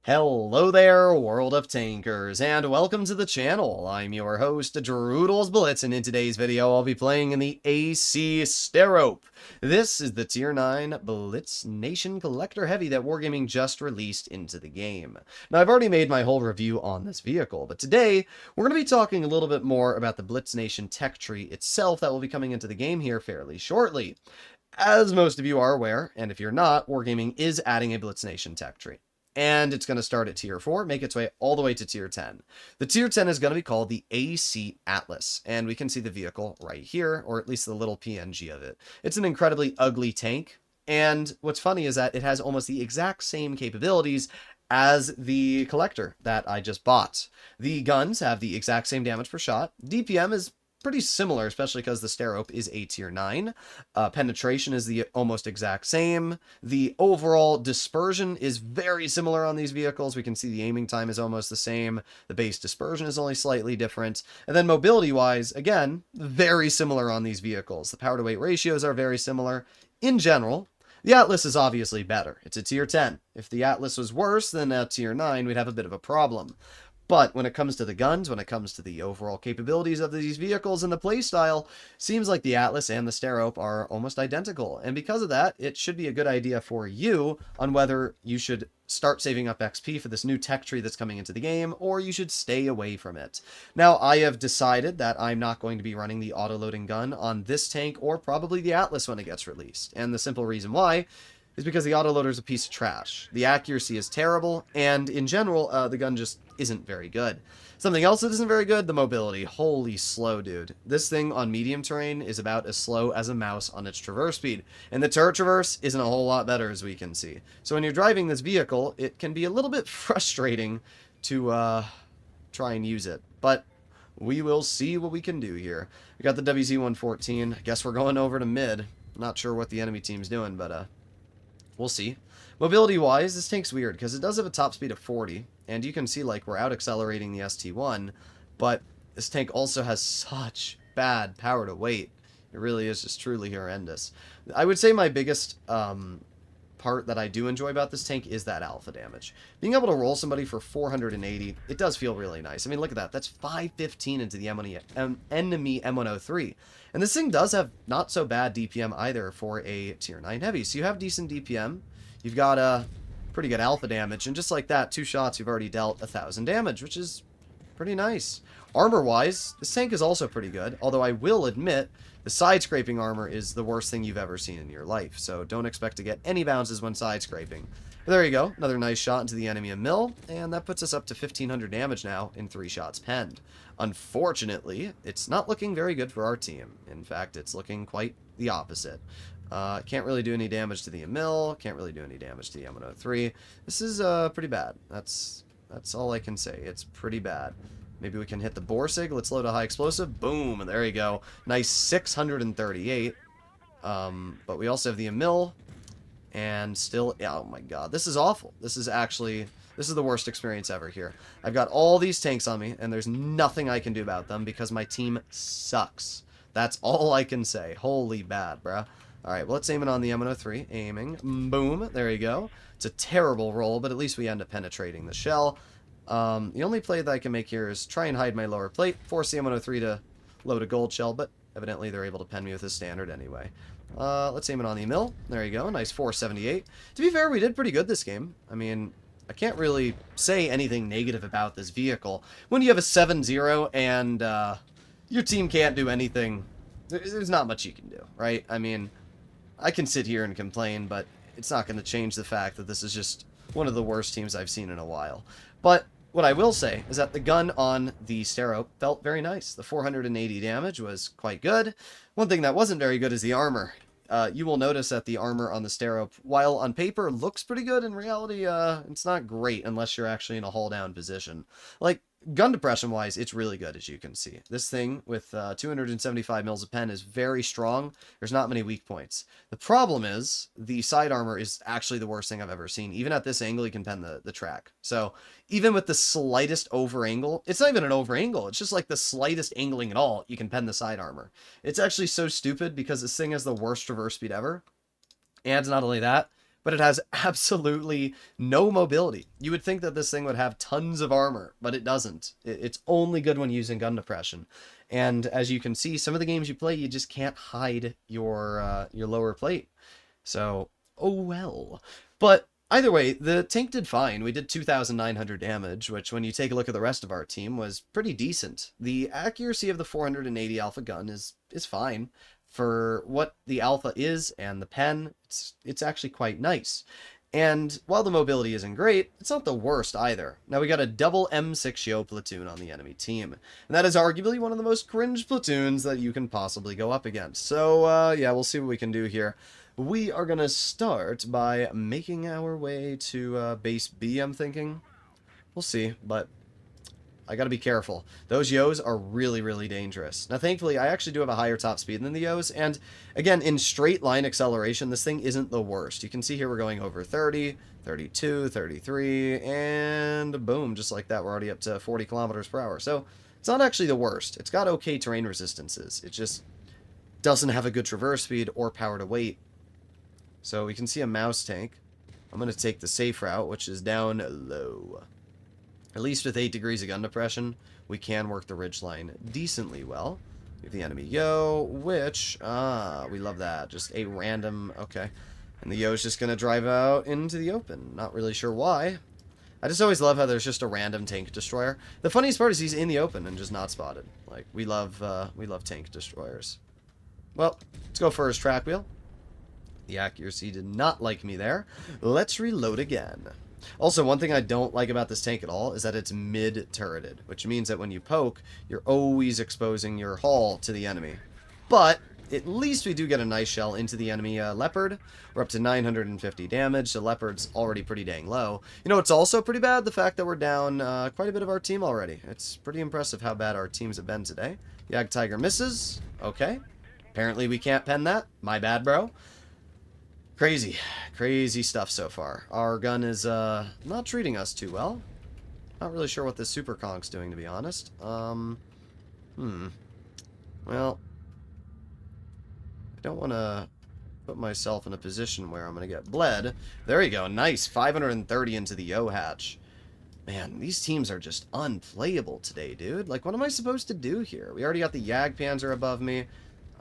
Hello there, world of tankers, and welcome to the channel. I'm your host, Droodles Blitz, and in today's video, I'll be playing in the AC Sterope. This is the Tier 9 Blitz Nation Collector Heavy that Wargaming just released into the game. Now, I've already made my whole review on this vehicle, but today, we're going to be talking a little bit more about the Blitz Nation tech tree itself that will be coming into the game here fairly shortly. As most of you are aware, and if you're not, Wargaming is adding a Blitz Nation tech tree. And it's going to start at Tier 4, make its way all the way to Tier 10. The Tier 10 is going to be called the AC Atlas, and we can see the vehicle right here, or at least the little PNG of it. It's an incredibly ugly tank, and what's funny is that it has almost the exact same capabilities as the collector that I just bought. The guns have the exact same damage per shot. DPM is pretty similar, especially because the Sterope is a Tier 9. Penetration is the almost exact same. The overall dispersion is very similar on these vehicles. We can see the aiming time is almost the same. The base dispersion is only slightly different. And then mobility-wise, again, very similar on these vehicles. The power-to-weight ratios are very similar. In general, the Atlas is obviously better. It's a Tier 10. If the Atlas was worse than a Tier 9, we'd have a bit of a problem. But when it comes to the guns, when it comes to the overall capabilities of these vehicles and the playstyle, seems like the Atlas and the Sterope are almost identical. And because of that, it should be a good idea for you on whether you should start saving up XP for this new tech tree that's coming into the game, or you should stay away from it. Now, I have decided that I'm not going to be running the auto-loading gun on this tank or probably the Atlas when it gets released. And the simple reason why is because the autoloader is a piece of trash. The accuracy is terrible, and in general, the gun just isn't very good. Something else that isn't very good, the mobility. Holy slow, dude. This thing on medium terrain is about as slow as a mouse on its traverse speed, and the turret traverse isn't a whole lot better, as we can see. So when you're driving this vehicle, it can be a little bit frustrating to try and use it, but we will see what we can do here. We got the WZ-114. I guess we're going over to mid. Not sure what the enemy team's doing, but we'll see. Mobility-wise, this tank's weird, because it does have a top speed of 40, and you can see, like, we're out-accelerating the ST-1, but this tank also has such bad power to weight. It really is just truly horrendous. I would say my biggest part that I do enjoy about this tank is that alpha damage. Being able to roll somebody for 480, it does feel really nice. I mean, look at that. That's 515 into the enemy M103. And this thing does have not so bad DPM either for a Tier 9 heavy. So you have decent DPM. You've got pretty good alpha damage. And just like that, 2 shots, you've already dealt 1,000 damage, which is pretty nice. Armor-wise, this tank is also pretty good. Although I will admit, the side-scraping armor is the worst thing you've ever seen in your life. So don't expect to get any bounces when side-scraping. But there you go. Another nice shot into the enemy mill. And that puts us up to 1,500 damage now in 3 shots penned. Unfortunately, it's not looking very good for our team. In fact, it's looking quite the opposite. Can't really do any damage to the mill. Can't really do any damage to the M103. This is pretty bad. That's all I can say. It's pretty bad. Maybe we can hit the Borsig. Let's load a high explosive. Boom. There you go. Nice 638. But we also have the Emil. And still, oh my god. This is awful. This is the worst experience ever here. I've got all these tanks on me, and there's nothing I can do about them because my team sucks. That's all I can say. Holy bad, bruh. Alright, well, let's aim it on the M103. Aiming. Boom. There you go. It's a terrible roll, but at least we end up penetrating the shell. The only play that I can make here is try and hide my lower plate, force the M103 to load a gold shell, but evidently they're able to pen me with a standard anyway. Let's aim it on the mill. There you go. Nice 478. To be fair, we did pretty good this game. I mean, I can't really say anything negative about this vehicle. When you have a 7-0 and your team can't do anything, there's not much you can do, right? I mean, I can sit here and complain, but it's not going to change the fact that this is just one of the worst teams I've seen in a while. But what I will say is that the gun on the Sterope felt very nice. The 480 damage was quite good. One thing that wasn't very good is the armor. You will notice that the armor on the Sterope, while on paper looks pretty good, in reality, it's not great unless you're actually in a hull-down position. Like, gun depression-wise, it's really good, as you can see. This thing, with 275 mils of pen, is very strong. There's not many weak points. The problem is, the side armor is actually the worst thing I've ever seen. Even at this angle, you can pen the track. So, even with the slightest over-angle, it's not even an over-angle, it's just like the slightest angling at all, you can pen the side armor. It's actually so stupid, because this thing has the worst traverse speed ever. And not only that, but it has absolutely no mobility. You would think that this thing would have tons of armor, but it doesn't. It's only good when using gun depression. And as you can see, some of the games you play, you just can't hide your lower plate. So, oh well. But either way, the tank did fine. We did 2,900 damage, which when you take a look at the rest of our team was pretty decent. The accuracy of the 480 alpha gun is fine. For what the alpha is and the pen, it's actually quite nice. And while the mobility isn't great, it's not the worst either. Now we got a double M6 Yo platoon on the enemy team. And that is arguably one of the most cringe platoons that you can possibly go up against. So, yeah, we'll see what we can do here. We are going to start by making our way to base B, I'm thinking. We'll see, but I gotta be careful. Those Yos are really, really dangerous. Now, thankfully, I actually do have a higher top speed than the Yos, and again, in straight line acceleration, this thing isn't the worst. You can see here we're going over 30, 32, 33, and boom, just like that, we're already up to 40 kilometers per hour. So, it's not actually the worst. It's got okay terrain resistances. It just doesn't have a good traverse speed or power to weight. So, we can see a mouse tank. I'm gonna take the safe route, which is down low. At least with 8 degrees of gun depression, we can work the ridgeline decently well. We have the enemy Yo, which, we love that. Just a random, okay. And the Yo's just going to drive out into the open. Not really sure why. I just always love how there's just a random tank destroyer. The funniest part is he's in the open and just not spotted. Like, we love tank destroyers. Well, let's go for his track wheel. The accuracy did not like me there. Let's reload again. Also, one thing I don't like about this tank at all is that it's mid-turreted, which means that when you poke, you're always exposing your hull to the enemy. But at least we do get a nice shell into the enemy Leopard. We're up to 950 damage, so Leopard's already pretty dang low. You know, it's also pretty bad, the fact that we're down quite a bit of our team already. It's pretty impressive how bad our teams have been today. Yag Tiger misses. Okay. Apparently we can't pen that. My bad, bro. Crazy stuff so far. Our gun is not treating us too well. Not really sure what this super conk's doing, to be honest. Well, I don't want to put myself in a position where I'm going to get bled. There you go. Nice. 530 into the Yo hatch. Man, these teams are just unplayable today, dude. Like, what am I supposed to do here? We already got the Yag Panzer above me.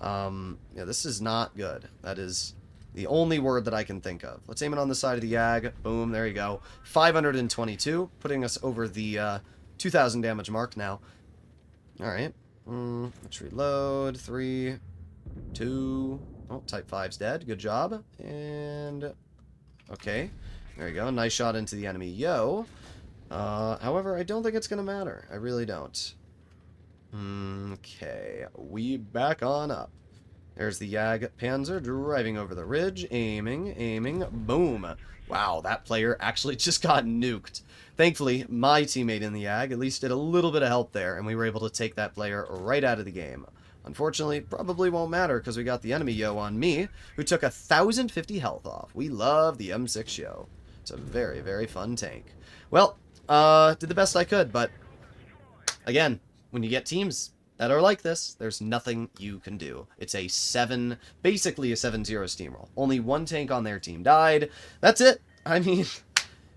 Yeah, this is not good. That is the only word that I can think of. Let's aim it on the side of the Yag. Boom, there you go. 522, putting us over the 2,000 damage mark now. Alright. Let's reload. 3, 2... Oh, Type 5's dead. Good job. And... okay. There you go. Nice shot into the enemy Yo. However, I don't think it's going to matter. I really don't. Okay. We back on up. There's the Yag Panzer driving over the ridge, aiming, boom. Wow, that player actually just got nuked. Thankfully, my teammate in the Yag at least did a little bit of help there, and we were able to take that player right out of the game. Unfortunately, probably won't matter because we got the enemy Yo on me, who took 1,050 health off. We love the M6 Yo. It's a very, very fun tank. Well, did the best I could, but again, when you get teams that are like this, there's nothing you can do. It's basically a 7-0 steamroll. Only one tank on their team died. That's it. I mean,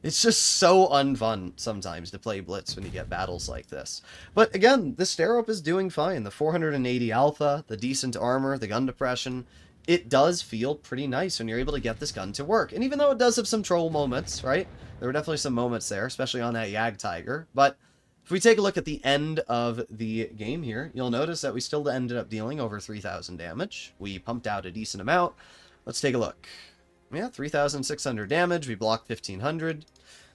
it's just so unfun sometimes to play Blitz when you get battles like this. But again, the Sterope is doing fine. The 480 alpha, the decent armor, the gun depression, it does feel pretty nice when you're able to get this gun to work. And even though it does have some troll moments, right? There were definitely some moments there, especially on that Yag Tiger. But if we take a look at the end of the game here, you'll notice that we still ended up dealing over 3,000 damage. We pumped out a decent amount. Let's take a look. Yeah, 3,600 damage. We blocked 1,500.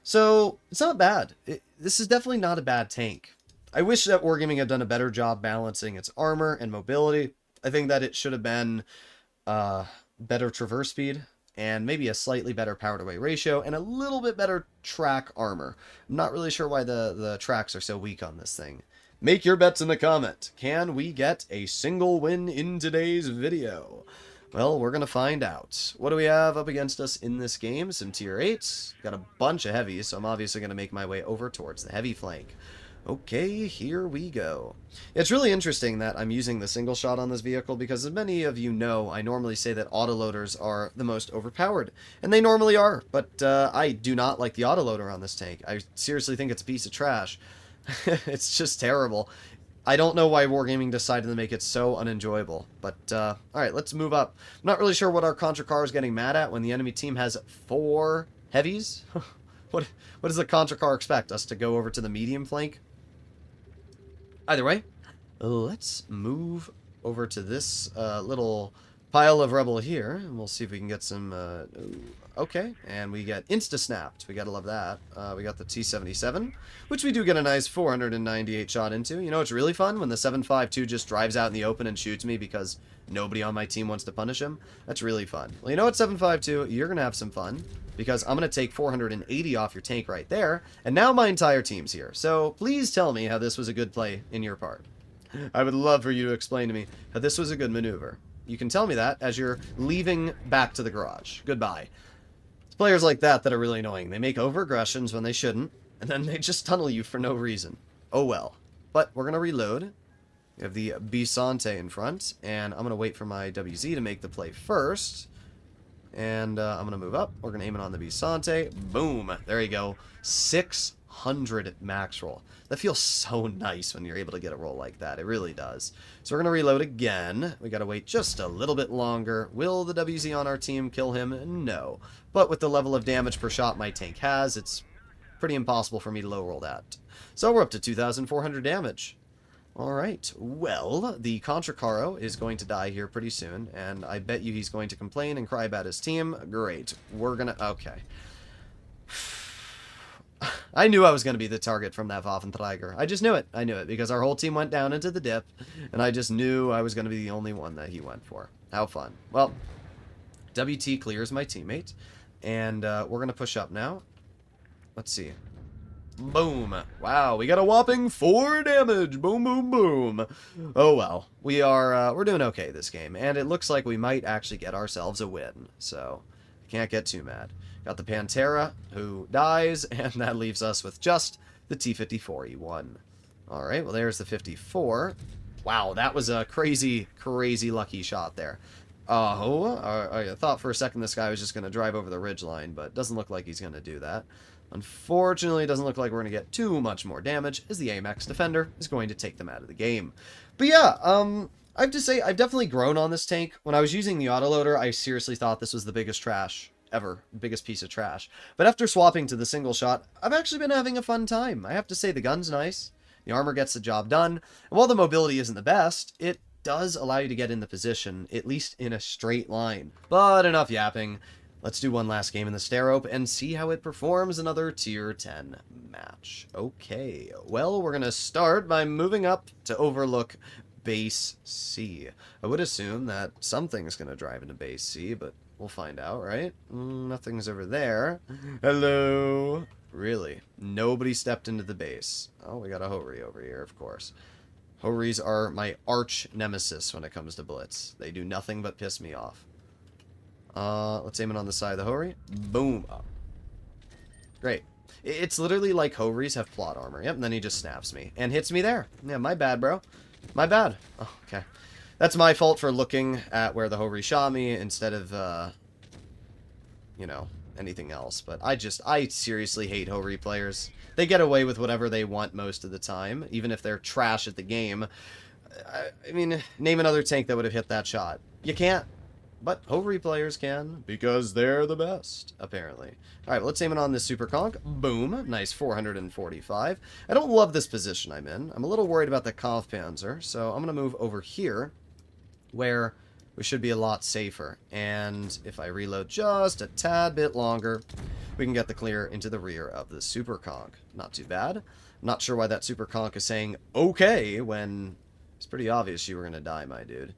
So, it's not bad. This is definitely not a bad tank. I wish that Wargaming had done a better job balancing its armor and mobility. I think that it should have been better traverse speed, and maybe a slightly better power to weight ratio, and a little bit better track armor. I'm not really sure why the tracks are so weak on this thing. Make your bets in the comment. Can we get a single win in today's video? Well, we're going to find out. What do we have up against us in this game? Some tier 8s. Got a bunch of heavies, so I'm obviously going to make my way over towards the heavy flank. Okay, here we go. It's really interesting that I'm using the single shot on this vehicle because, as many of you know, I normally say that autoloaders are the most overpowered, and they normally are, but I do not like the autoloader on this tank. I seriously think it's a piece of trash. It's just terrible. I don't know why Wargaming decided to make it so unenjoyable, but alright, let's move up. I'm not really sure what our Contra car is getting mad at when the enemy team has 4 heavies. What does the Contra car expect? Us to go over to the medium flank? Either way, let's move over to this little pile of rebel here, and we'll see if we can get some... okay, and we get insta-snapped. We gotta love that. We got the T-77, which we do get a nice 498 shot into. You know, it's really fun when the 7.52 just drives out in the open and shoots me because nobody on my team wants to punish him. That's really fun. Well, you know what, 7.52? You're gonna have some fun, because I'm going to take 480 off your tank right there, and now my entire team's here. So please tell me how this was a good play in your part. I would love for you to explain to me how this was a good maneuver. You can tell me that as you're leaving back to the garage. Goodbye. It's players like that that are really annoying. They make over-aggressions when they shouldn't, and then they just tunnel you for no reason. Oh well. But we're going to reload. We have the Bisante in front, and I'm going to wait for my WZ to make the play first. And I'm going to move up. We're going to aim it on the Bisante. Boom. There you go. 600 max roll. That feels so nice when you're able to get a roll like that. It really does. So we're going to reload again. We got to wait just a little bit longer. Will the WZ on our team kill him? No. But with the level of damage per shot my tank has, it's pretty impossible for me to low roll that. So we're up to 2,400 damage. Alright, well, the Contracaro is going to die here pretty soon, and I bet you he's going to complain and cry about his team. Great. We're gonna... okay. I knew I was going to be the target from that Waffenträger. I just knew it. I knew it, because our whole team went down into the dip, and I just knew I was going to be the only one that he went for. How fun. Well, WT clears my teammate, and we're going to push up now. Let's see. Boom. Wow, we got a whopping 4 damage. Boom, boom, boom. Oh, well. We're doing okay this game, and it looks like we might actually get ourselves a win, so can't get too mad. Got the Pantera, who dies, and that leaves us with just the T-54E1. Alright, well, there's the 54. Wow, that was a crazy, crazy lucky shot there. I thought for a second this guy was just going to drive over the ridgeline, but doesn't look like he's going to do that. Unfortunately, it doesn't look like we're going to get too much more damage, as the AMX Defender is going to take them out of the game. But yeah, I have to say, I've definitely grown on this tank. When I was using the autoloader, I seriously thought this was the biggest trash ever. Biggest piece of trash. But after swapping to the single shot, I've actually been having a fun time. I have to say, the gun's nice. The armor gets the job done. And while the mobility isn't the best, it does allow you to get in the position, at least in a straight line. But enough yapping. Let's do one last game in the Sterope and see how it performs another Tier 10 match. Okay, well, we're going to start by moving up to overlook Base C. I would assume that something's going to drive into Base C, but we'll find out, right? Nothing's over there. Hello? Really? Nobody stepped into the base. Oh, we got a Hori over here, of course. Horis are my arch nemesis when it comes to Blitz. They do nothing but piss me off. Let's aim it on the side of the Hori. Boom. Oh. Great. It's literally like Horis have plot armor. Yep, and then he just snaps me. And hits me there. Yeah, my bad, bro. My bad. Oh, okay. That's my fault for looking at where the Hori shot me instead of, you know, anything else. But I seriously hate Hori players. They get away with whatever they want most of the time, even if they're trash at the game. I mean, name another tank that would have hit that shot. You can't. But Hori players can, because they're the best, apparently. Alright, well, let's aim it on this Super Conch. Boom. Nice 445. I don't love this position I'm in. I'm a little worried about the Kampfpanzer, so I'm going to move over here, where we should be a lot safer. And if I reload just a tad bit longer, we can get the clear into the rear of the Super Conch. Not too bad. I'm not sure why that Super Conch is saying, okay, when it's pretty obvious you were going to die, my dude.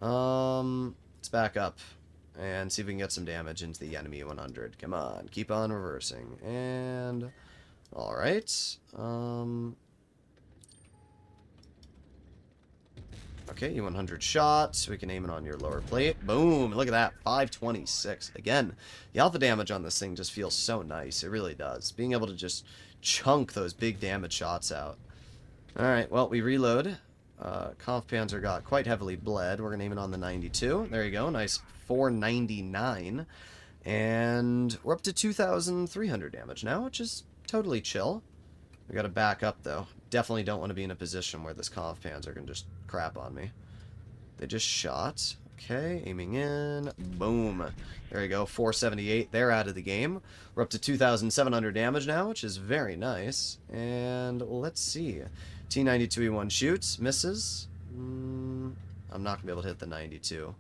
Let's back up and see if we can get some damage into the enemy 100. Come on, keep on reversing. And, alright. Okay, E100 shots. We can aim it on your lower plate. Boom, look at that, 526. Again, the alpha damage on this thing just feels so nice. It really does. Being able to just chunk those big damage shots out. Alright, well, we reload. Kampfpanzer got quite heavily bled. We're going to aim it on the 92. There you go. Nice 499. And we're up to 2,300 damage now, which is totally chill. We got to back up, though. Definitely don't want to be in a position where this Kampfpanzer can just crap on me. They just shot. Okay, aiming in. Boom. There you go, 478. They're out of the game. We're up to 2,700 damage now, which is very nice. And let's see. T-92E1 shoots, misses. I'm not going to be able to hit the 92,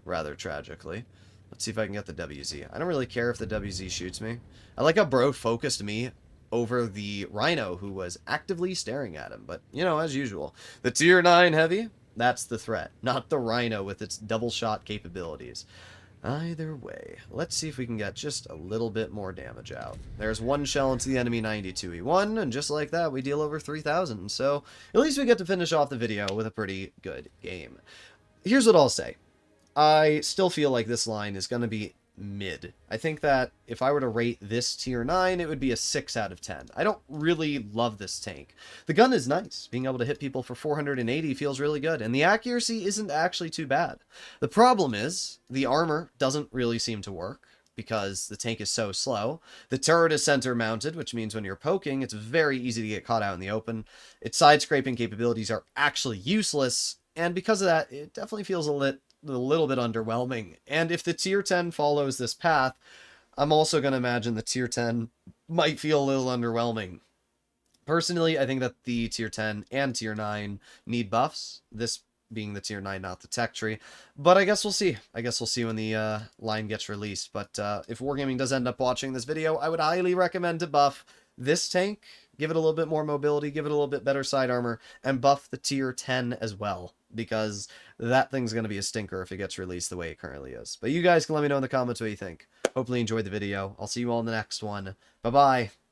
rather tragically. Let's see if I can get the WZ. I don't really care if the WZ shoots me. I like how bro focused me over the Rhino, who was actively staring at him. But, you know, as usual. The Tier 9 Heavy, that's the threat, not the Rhino with its double shot capabilities. Either way, let's see if we can get just a little bit more damage out. There's one shell into the enemy 92E1, and just like that, we deal over 3,000. So, at least we get to finish off the video with a pretty good game. Here's what I'll say. I still feel like this line is going to be mid. I think that if I were to rate this tier 9, it would be a 6 out of 10. I don't really love this tank. The gun is nice. Being able to hit people for 480 feels really good, and the accuracy isn't actually too bad. The problem is, the armor doesn't really seem to work, because the tank is so slow. The turret is center mounted, which means when you're poking, it's very easy to get caught out in the open. Its side-scraping capabilities are actually useless, and because of that, it definitely feels a little bit underwhelming. And if the tier 10 follows this path, I'm also going to imagine the tier 10 might feel a little underwhelming. Personally, I think that the tier 10 and tier 9 need buffs. This being the tier 9, not the tech tree. But I guess we'll see. I guess we'll see when the line gets released. But if Wargaming does end up watching this video, I would highly recommend to buff this tank, give it a little bit more mobility, give it a little bit better side armor, and buff the tier 10 as well, because that thing's going to be a stinker if it gets released the way it currently is. But you guys can let me know in the comments what you think. Hopefully you enjoyed the video. I'll see you all in the next one. Bye-bye.